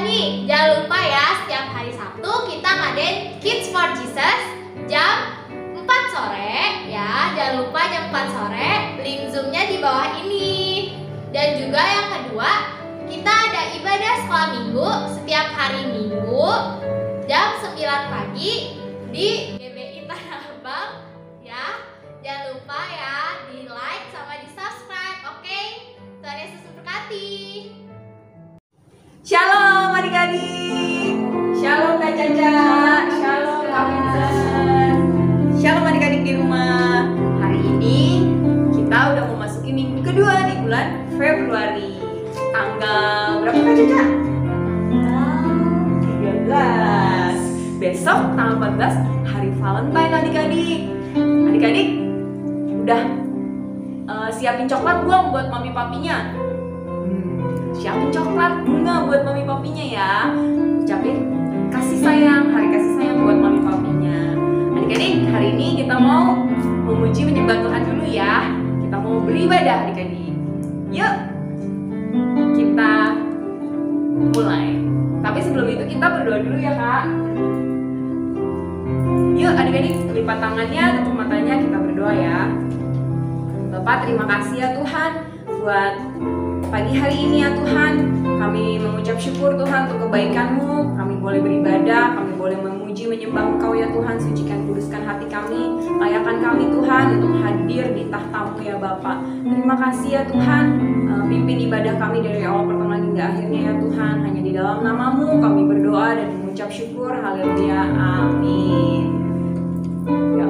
nih, jangan lupa ya, setiap hari Sabtu kita ngadain Kids for Jesus jam 4 sore ya. Jangan lupa jam 4 sore, link Zoom-nya di bawah ini. Dan juga yang kedua, kita ada ibadah sekolah minggu setiap hari Minggu jam 9 pagi di GBI Tanah Abang ya. Jangan lupa ya di like sama di subscribe, oke? Tuhan Yesus memberkati. Shalom adik-adik. Shalom Kak Caca. Shalom Kak Vincent. Shalom adik-adik di rumah. Hari ini kita udah memasuki minggu kedua di bulan Februari. Tanggal berapa Kak Caca? 13. Besok tanggal 14 hari Valentine adik-adik. Adik-adik udah siapin coklat belum buat mami papinya? Siapin coklat bunga buat mami papinya ya. Ucapin kasih sayang, hari kasih sayang buat mami papinya. Adik-adik, hari ini kita mau memuji menyembah Tuhan dulu ya. Kita mau beribadah adik-adik. Yuk kita mulai. Tapi sebelum itu kita berdoa dulu ya Kak. Yuk adik-adik, lipat tangannya, tutup matanya, kita berdoa ya. Bapak, terima kasih ya Tuhan buat pagi hari ini ya Tuhan. Kami mengucap syukur Tuhan untuk kebaikan-Mu. Kami boleh beribadah, kami boleh memuji menyembah Engkau ya Tuhan. Sucikan kuduskan hati kami, layakkan kami Tuhan untuk hadir di tahta-Mu ya Bapak. Terima kasih ya Tuhan, pimpin ibadah kami dari awal pertengahan hingga akhirnya ya Tuhan. Hanya di dalam nama-Mu kami berdoa dan mengucap syukur. Haleluya, amin. Ya.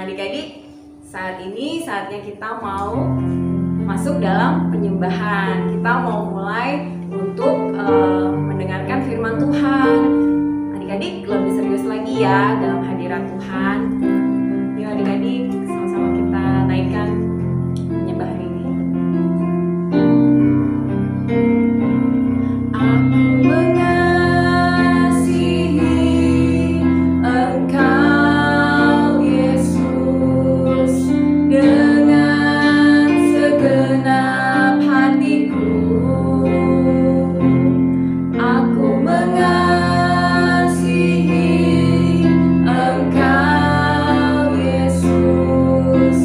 Nah adik-adik, saat ini saatnya kita mau masuk dalam penyembahan. Kita mau mulai untuk mendengarkan firman Tuhan. Adik-adik lebih serius lagi ya dalam hadirat Tuhan. Yuk adik-adik, sama-sama kita naikkan penyembahan ini. Aku mengasihi Engkau Yesus dengan segenap hatiku. Aku mengasihi Engkau Yesus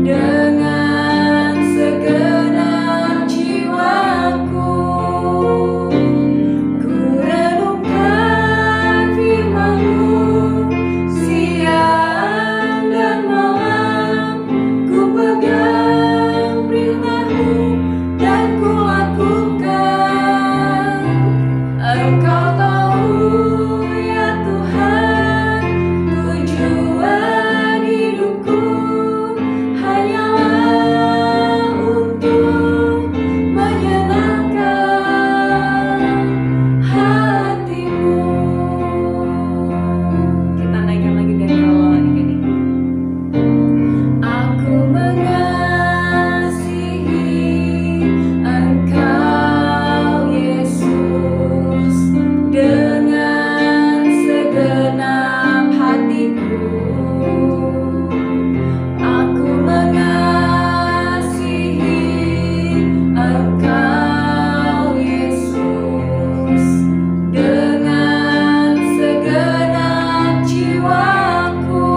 dengan segenap jiwaku. Ku renungkan firman-Mu siang dan malam. Ku pegang perintah-Mu dan ku lakukan. Engkau tahu ya Tuhan, tujuan hidupku hanyalah untuk menyenangkan hati-Mu. Kita naikkan lagi dari awal adik-adik. Aku mengasihi Engkau Yesus dengan segenap hatiku. Aku mengasihi Engkau Yesus dengan segenap jiwaku.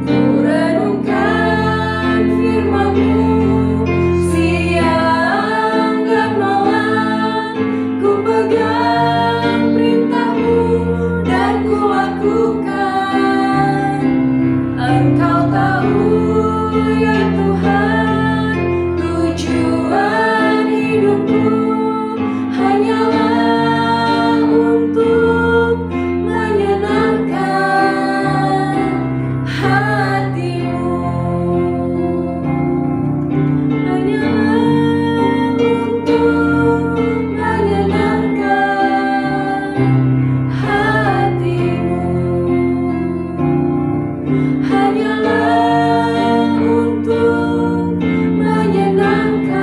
Ku renungkan firman-Mu siang dan malam. Ku pegang perintah-Mu dan ku lakukan. Engkau tahu ya Tuhan, tujuan hidupku hanyalah untuk menyenangkan hati-Mu. Hanyalah untuk menyenangkan hati-Mu. Hanyalah untuk menyenangkan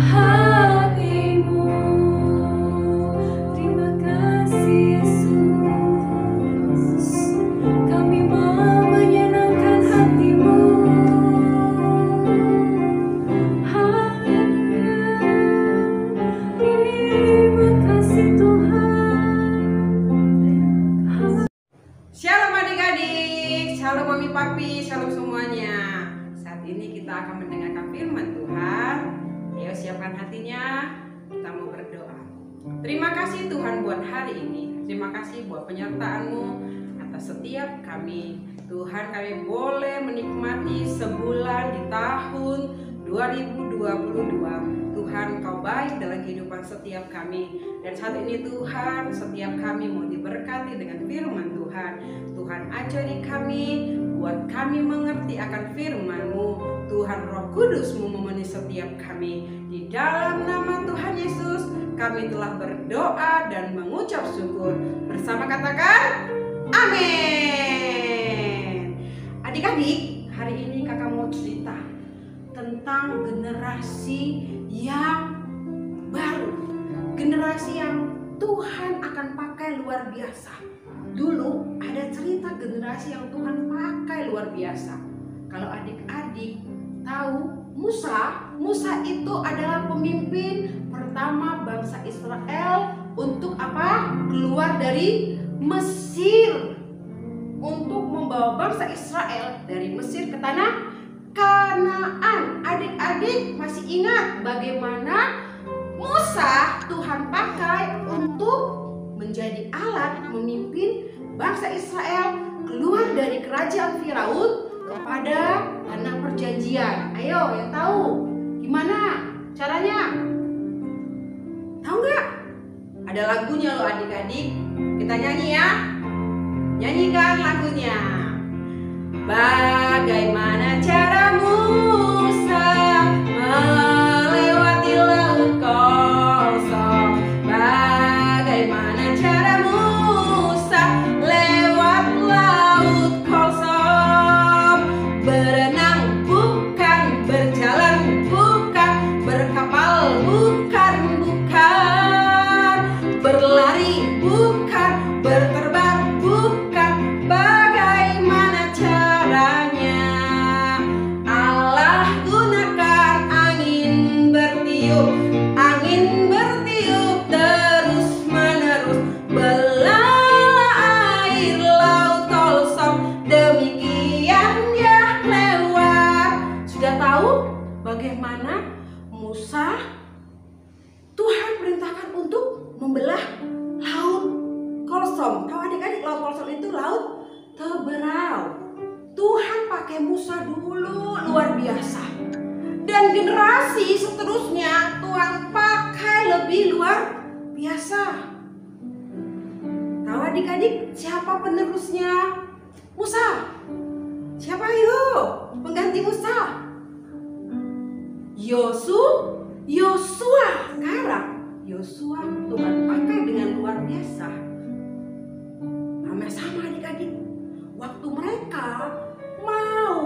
hati-Mu. Terima kasih Yesus, kami mau menyenangkan hati-Mu. Terima kasih Tuhan. Shalom adik-adik, shalom mami papi, shalom semuanya. Saat ini kita akan mendengarkan firman Tuhan. Ayo siapkan hatinya, kita mau berdoa. Terima kasih Tuhan buat hari ini. Terima kasih buat penyertaan-Mu atas setiap kami. Tuhan, kami boleh menikmati sebulan di tahun 2022. Tuhan, Kau baik dalam kehidupan setiap kami. Dan saat ini Tuhan, setiap kami mau diberkati dengan firman Tuhan. Tuhan, ajari kami, buat kami mengerti akan firman-Mu. Tuhan, Roh Kudus-Mu memenuhi setiap kami. Di dalam nama Tuhan Yesus, kami telah berdoa dan mengucap syukur. Bersama katakan, amin. Adik-adik, hari ini kakak mau cerita tentang generasi yang baru, generasi yang Tuhan akan pakai luar biasa. Dulu ada cerita generasi yang Tuhan pakai luar biasa. Kalau adik-adik tahu, Musa itu adalah pemimpin pertama bangsa Israel untuk apa? Keluar dari Mesir, untuk membawa bangsa Israel dari Mesir ke tanah Kanaan. Adik-adik masih ingat bagaimana Musa Tuhan pakai untuk menjadi alat memimpin bangsa Israel keluar dari kerajaan Firaun kepada tanah perjanjian. Ayo yang tahu gimana caranya? Tahu nggak? Ada lagunya loh adik-adik. Kita nyanyi ya. Nyanyi nyanyikan lagunya. Bagaimana cara Musa melewati laut kosong? Bagaimana cara Musa lewat laut kosong? Berenang bukan, berjalan bukan, berkapal bukan, berlari bukan, berterbang bukan. Bagaimana caranya? Allah gunakan angin bertiup terus menerus, belah air laut kosong. Demikian dia lewat. Sudah tahu bagaimana Musa Tuhan perintahkan untuk membelah laut kosong. Tahu adik-adik, laut kosong itu laut Teberau. Tuhan pakai Musa dulu luar biasa. Dan generasi seterusnya Tuhan pakai lebih luar biasa. Tahu adik-adik siapa penerusnya Musa? Siapa yuk pengganti Musa? Yosua. Sekarang Yosua Tuhan pakai dengan luar biasa. Sama adik-adik, waktu mereka mau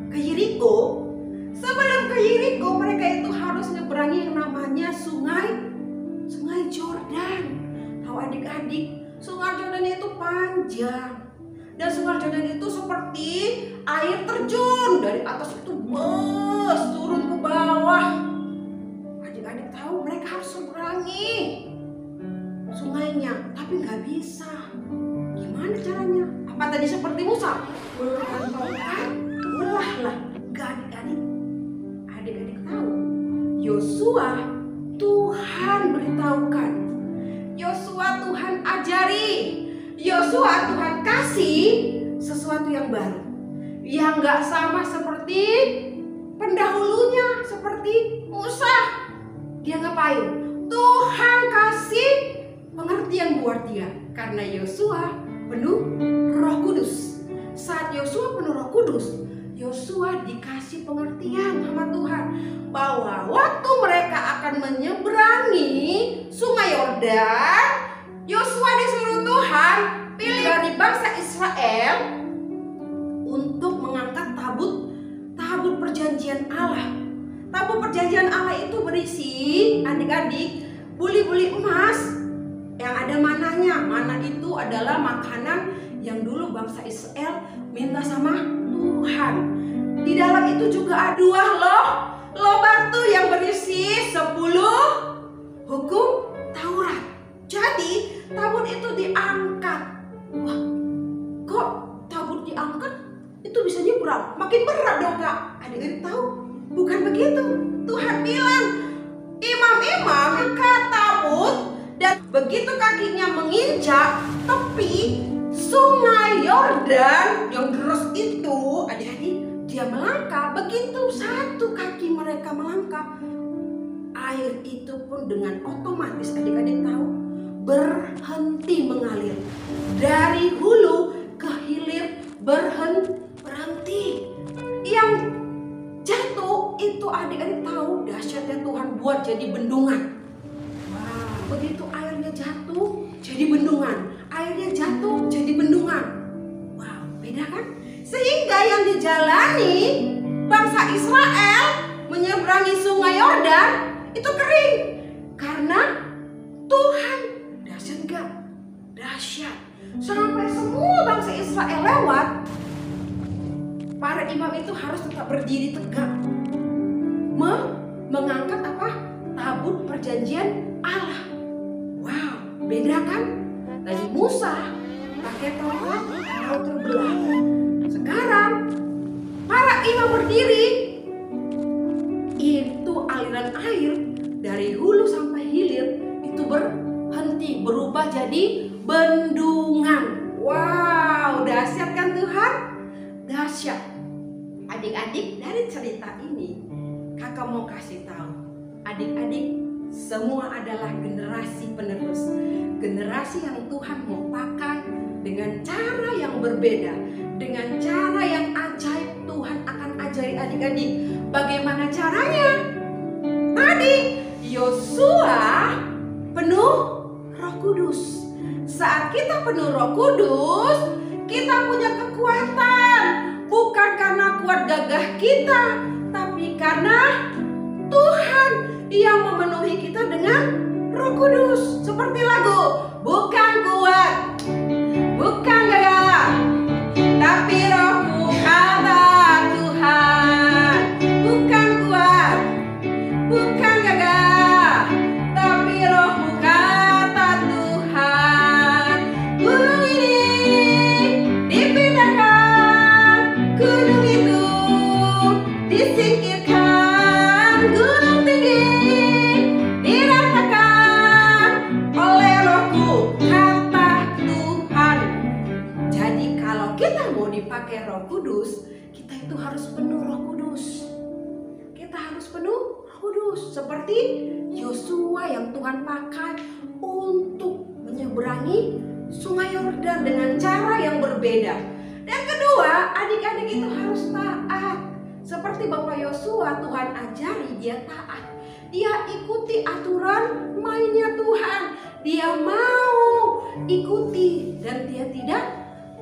ke Yeriko, sebelum ke Yeriko mereka itu harus nyeberangi yang namanya sungai Jordan. Tahu adik-adik, sungai Jordan itu panjang. Dan sungai Jordan itu seperti air terjun, dari atas itu bus turun ke bawah. Adik-adik tahu mereka harus seberangi sungainya, tapi nggak bisa. Gimana caranya? Apa tadi seperti Musa? Ulurkan tongkat, belahlah. Nggak adik-adik. Adik-adik tahu, Yosua Tuhan beritahukan, Yosua Tuhan ajari, Yosua Tuhan kasih sesuatu yang baru, yang nggak sama seperti pendahulunya, seperti Musa. Dia ngapain? Tuhan kasih pengertian buat dia, karena Yosua penuh Roh Kudus. Saat Yosua penuh Roh Kudus, Yosua dikasih pengertian sama Tuhan bahwa waktu mereka akan menyeberangi sungai Yordan, Yosua disuruh Tuhan pilih dari bangsa Israel untuk mengangkat tabut perjanjian Allah. Tabut perjanjian Allah itu berisi adik-adik buli-buli emas yang ada mananya. Mana itu adalah makanan yang dulu bangsa Israel minta sama Tuhan. Di dalam itu juga ada 2 loh batu yang berisi 10 hukum Taurat. Jadi tabut itu diangkat. Wah, kok tabut diangkat itu bisa nyebrang? Makin berat dong kak. Adik-adik tahu? Bukan begitu. Tuhan bilang, imam-imam angkat tabut, dan begitu kakinya menginjak tepi sungai Yordan yang deras itu, adik-adik, dia melangkah. Begitu satu kaki mereka melangkah, air itu pun dengan otomatis, adik-adik tahu, berhenti mengalir. Dari hulu ke hilir berhenti. Yang jatuh itu adik-adik tahu dahsyatnya Tuhan buat jadi bendungan. Wah, begitu airnya jatuh jadi bendungan, airnya jatuh jadi bendungan. Wow, beda kan? Sehingga yang dijalani bangsa Israel menyeberangi sungai Yordan itu kering karena Tuhan. Dahsyat enggak? Dahsyat. Sampai semua bangsa Israel lewat, para imam itu harus tetap berdiri tegak, mengangkat apa? Tabut perjanjian Allah. Wow, beda kan? Tadi Musa pakai tongkat laut terbelah. Sekarang para imam berdiri, itu aliran air dari hulu sampai hilir itu berhenti, berubah jadi bendungan. Wow, dahsyat kan Tuhan? Dahsyat. Adik-adik, dari cerita ini kakak mau kasih tahu, adik-adik semua adalah generasi penerus, generasi yang Tuhan mau pakai dengan cara yang berbeda, dengan cara yang ajaib. Tuhan akan ajari adik-adik bagaimana caranya. Tadi Yosua penuh Roh Kudus. Saat kita penuh Roh Kudus, kita punya kekuatan. Bukan karena kuat gagah kita, tapi karena Tuhan yang memenuhi kita dengan Roh Kudus. Seperti lagu, bukan kuat, bukan gagah, tapi rohku kata Tuhan. Bukan kuat, bukan gagah, tapi rohmu kata Tuhan. Gunung ini dipindahkan, gunung itu disingkirkan, gunung tinggi diratakan oleh rohku kata Tuhan. Jadi kalau kita mau dipakai Roh Kudus, kita itu harus penuh Roh Kudus. Kita harus penuh Roh Kudus seperti Yosua yang Tuhan pakai untuk menyeberangi Sungai Yordan dengan cara yang berbeda. Dan kedua, adik-adik itu harus taat. Seperti Bapak Yosua, Tuhan ajari dia taat. Dia ikuti aturan mainnya Tuhan. Dia mau ikuti dan dia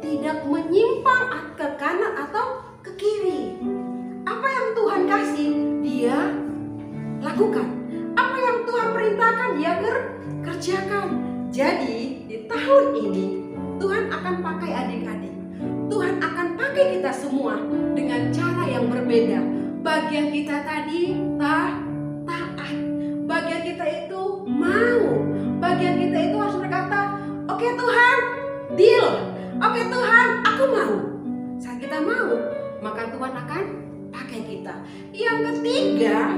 tidak menyimpang ke kanan atau ke kiri. Apa yang Tuhan kasih, dia lakukan. Apa yang Tuhan perintahkan, dia kerjakan. Jadi di tahun ini Tuhan akan pakai adik-adik. Tuhan akan pakai kita semua dengan cara yang berbeda. Bagian kita tadi taat. Bagian kita itu mau. Bagian kita itu harus berkata, oke Tuhan, deal. Oke Tuhan, aku mau. Saat kita mau, maka Tuhan akan pakai kita. Yang ketiga,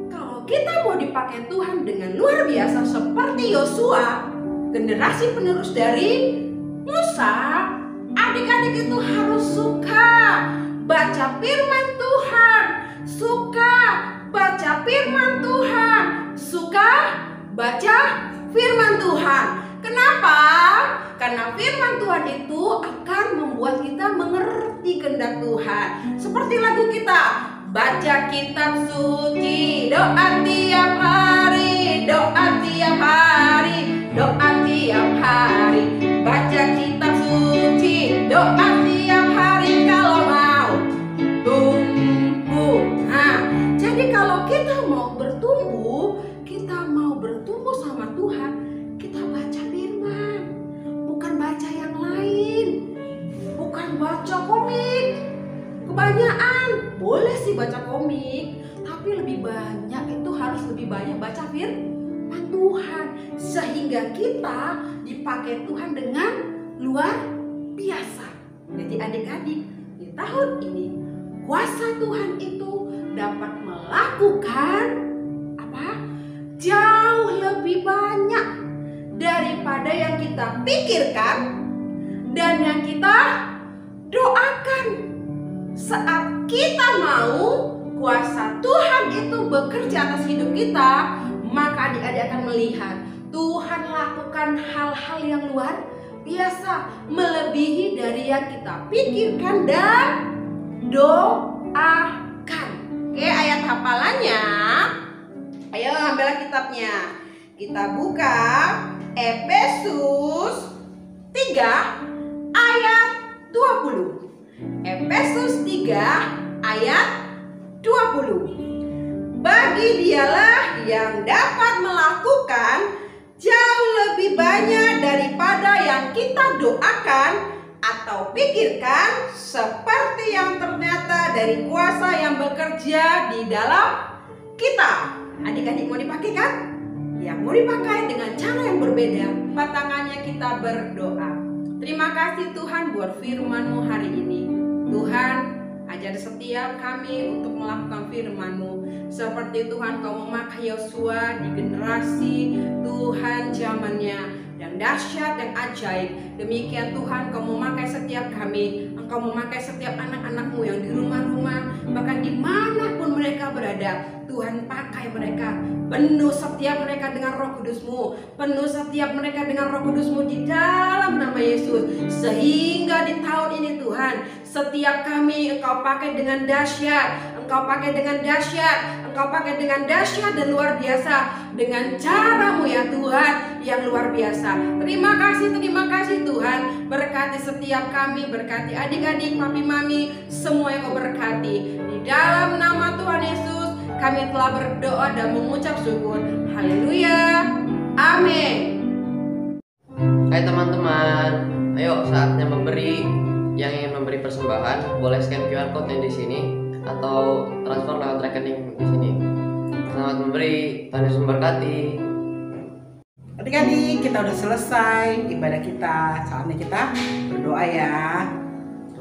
kalau kita mau dipakai Tuhan dengan luar biasa seperti Yosua, generasi penerus dari Musa, adik-adik itu harus suka baca firman Tuhan, suka baca firman Tuhan, suka baca firman Tuhan. Kenapa? Karena firman Tuhan itu akan membuat kita mengerti kehendak Tuhan. Seperti lagu kita, baca kitab suci, doa tiap hari, doa tiap hari, doa tiap hari. Baca kitab suci, doa tiap hari kalau mau tumbuh. Nah, jadi kalau kita mau bertumbuh, kita mau bertumbuh sama Tuhan, kita baca firman. Bukan baca yang lain, bukan baca komik. Kebanyakan boleh sih baca komik, tapi lebih banyak itu harus lebih banyak baca firman Tuhan, sehingga kita dipakai Tuhan dengan luar biasa. Jadi adik-adik, di tahun ini kuasa Tuhan itu dapat melakukan apa? Jauh lebih banyak daripada yang kita pikirkan dan yang kita doakan. Saat kita mau kuasa Tuhan itu bekerja atas hidup kita, maka adik-adik akan melihat Tuhan lakukan hal-hal yang luar biasa, melebihi dari yang kita pikirkan dan doakan. Oke, ayat hafalannya, ayo ambil kitabnya. Kita buka Efesus 3 ayat 20. Efesus 3 ayat 20. Bagi dialah yang dapat melakukan jauh lebih banyak daripada yang kita doakan atau pikirkan, seperti yang ternyata dari kuasa yang bekerja di dalam kita. Adik-adik mau dipakai kan? Ya, mau dipakai dengan cara yang berbeda. Tangannya kita berdoa. Terima kasih Tuhan buat firman-Mu hari ini. Tuhan, ajar setiap kami untuk melakukan firman-Mu. Seperti Tuhan Kau memakai Yosua di generasi Tuhan zamannya. yang dahsyat, yang ajaib. Demikian Tuhan, Kau memakai setiap kami, Engkau memakai setiap anak-anak-Mu yang di rumah-rumah, bahkan dimanapun mereka berada. Tuhan, pakai mereka, penuh setiap mereka dengan Roh Kudus-Mu, penuh setiap mereka dengan Roh Kudus-Mu di dalam nama Yesus. Sehingga di tahun ini Tuhan, setiap kami Engkau pakai dengan dahsyat, Engkau pakai dengan dahsyat, Engkau pakai dengan dahsyat dan luar biasa, dengan cara-Mu ya Tuhan yang luar biasa. Terima kasih Tuhan. Berkati setiap kami, berkati adik-adik, papi mami, semua yang Kau berkati. Di dalam nama Tuhan Yesus kami telah berdoa dan mengucap syukur. Haleluya. Amin. Hai teman-teman, ayo saatnya memberi. Yang ingin memberi persembahan boleh scan QR code yang di sini atau transfer lewat rekening di sini. Selamat memberi, Tuhan Yesus memberkati. Adik-adik, kita udah selesai ibadah kita. Saatnya kita berdoa ya.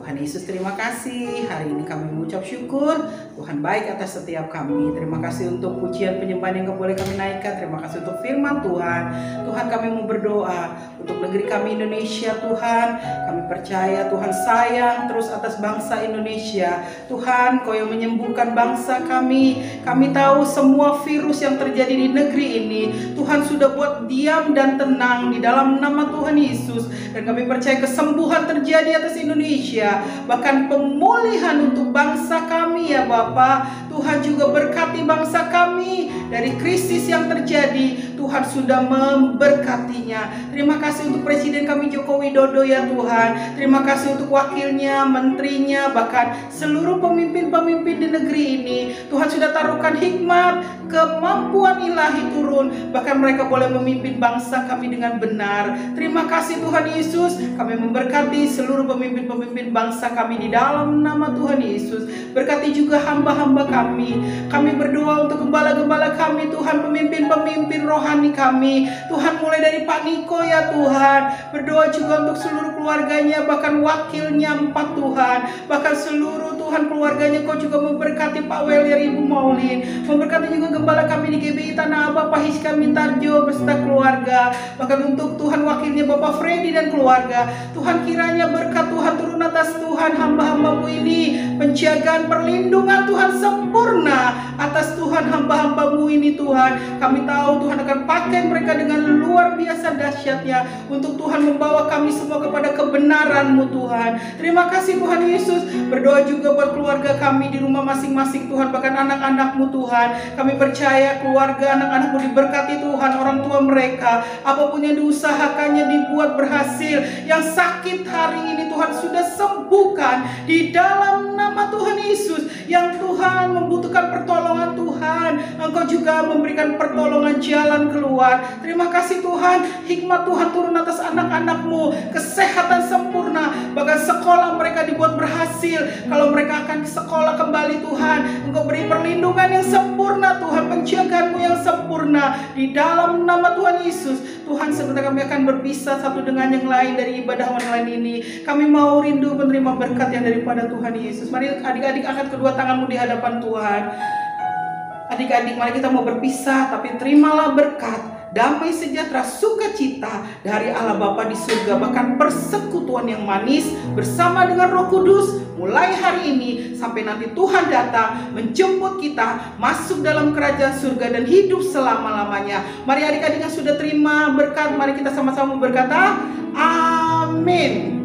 Tuhan Yesus, terima kasih. Hari ini kami mengucap syukur. Tuhan baik atas setiap kami. Terima kasih untuk pujian penyembahan yang boleh kami naikkan. Terima kasih untuk firman Tuhan. Tuhan, kami mau berdoa untuk negeri kami Indonesia. Tuhan, kami percaya Tuhan sayang terus atas bangsa Indonesia. Tuhan, Kau yang menyembuhkan bangsa kami. Kami tahu semua virus yang terjadi di negeri ini, Tuhan sudah buat diam dan tenang di dalam nama Tuhan Yesus. Dan kami percaya kesembuhan terjadi atas Indonesia, bahkan pemulihan untuk bangsa kami ya Bapa. Tuhan juga berkati bangsa kami dari krisis yang terjadi. Tuhan sudah memberkatinya. Terima kasih untuk Presiden kami Joko Widodo ya Tuhan. Terima kasih untuk wakilnya, menterinya, bahkan seluruh pemimpin-pemimpin di negeri ini. Tuhan sudah taruhkan hikmat, kemampuan ilahi turun, bahkan mereka boleh memimpin bangsa kami dengan benar. Terima kasih Tuhan Yesus. Kami memberkati seluruh pemimpin-pemimpin bangsa kami di dalam nama Tuhan Yesus. Berkati juga hamba-hamba kami. Kami berdoa untuk gembala-gembala kami Tuhan, pemimpin-pemimpin rohani kami. Tuhan, mulai dari Pak Niko ya Tuhan. Berdoa juga untuk seluruh keluarganya, bahkan wakilnya 4 Tuhan. Bahkan seluruh Tuhan keluarganya Kau juga memberkati Pak Welir, Ibu Maulin. Memberkati juga gembala kami di GBI Tanah Abang, Pak Hiska Mintarjo beserta keluarga. Bahkan untuk Tuhan wakilnya Bapak Freddy dan keluarga. Tuhan, kiranya berkat Tuhan turun atas Tuhan hamba-hamba-Mu ini. Penjagaan perlindungan Tuhan sempurna atas Tuhan hamba-hamba-Mu ini Tuhan. Kami tahu Tuhan akan pakai mereka dengan luar biasa dahsyatnya untuk Tuhan membawa kami semua kepada kebenaran-Mu Tuhan. Terima kasih Tuhan Yesus. Berdoa juga buat keluarga kami di rumah masing-masing Tuhan, bahkan anak-anak-Mu Tuhan. Kami percaya keluarga anak-anak-Mu diberkati Tuhan, orang tua mereka, apapun yang diusahakannya dibuat berhasil. Yang sakit hari ini Tuhan sudah sembuhkan di dalam nama Tuhan Yesus. Yang Tuhan membutuhkan pertolongan Tuhan, Engkau juga memberikan pertolongan jalan keluar. Terima kasih Tuhan, hikmat Tuhan turun atas anak-anak-Mu, kesehatan sempurna, bahkan sekolah mereka dibuat berhasil. Kalau mereka akan ke sekolah kembali Tuhan, Engkau beri perlindungan yang sempurna Tuhan, penjagaan-Mu yang sempurna di dalam nama Tuhan Yesus. Tuhan, sebentar kami akan berpisah satu dengan yang lain dari ibadah online ini. Kami mau rindu menerima berkat yang daripada Tuhan Yesus. Mari adik-adik angkat kedua tanganmu di hadapan Tuhan. Adik-adik, mari kita mau berpisah, tapi terimalah berkat, damai sejahtera, sukacita dari Allah Bapa di surga, bahkan persekutuan yang manis bersama dengan Roh Kudus mulai hari ini sampai nanti Tuhan datang menjemput kita masuk dalam kerajaan surga dan hidup selama-lamanya. Mari adik-adik yang sudah terima berkat, mari kita sama-sama berkata amin.